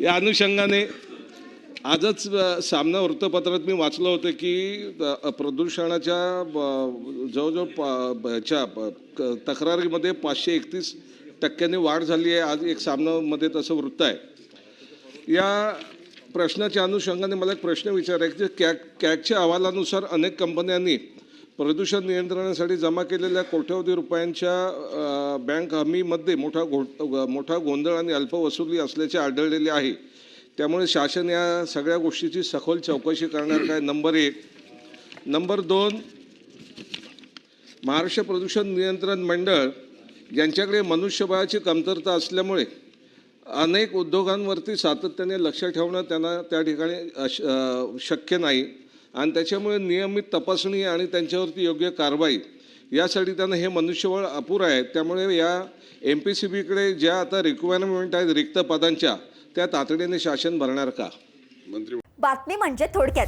या अनुषंगाने आजच सामना वृत्तपत्रात मी वाचलं होतं की प्रदूषणाच्या जवळजवळ तक्रारीमध्ये 531% वाढ झाली आहे. आज एक सामनामध्ये तसं वृत्त आहे. या प्रश्नाच्या अनुषंगाने मला एक प्रश्न विचारायचा की कॅगच्या अहवालानुसार अनेक कंपन्यांनी प्रदूषण नियंत्रणासाठी जमा केलेल्या कोट्यवधी रुपयांच्या बँक हमीमध्ये मोठा गोंधळ आणि अल्पवसुली असल्याचे आढळलेले आहे. त्यामुळे शासन या सगळ्या गोष्टीची सखोल चौकशी करणार काय? नंबर 1. नंबर 2, महाराष्ट्र प्रदूषण नियंत्रण मंडळ यांच्याकडे मनुष्यबळाची कमतरता असल्यामुळे अनेक उद्योगांवरती सातत्याने लक्ष ठेवणं त्यांना त्या ठिकाणी शक्य नाही आणि त्याच्यामुळे नियमित तपासणी आणि त्यांच्यावरती योग्य कारवाई यासाठी त्यांना हे मनुष्यबळ अपुरं आहे. त्यामुळे या MPCBकडे ज्या आता रिक्वायरमेंट आहेत रिक्त पदांच्या त्या तातडीने शासन भरणार का? बातमी म्हणजे थोडक्यात.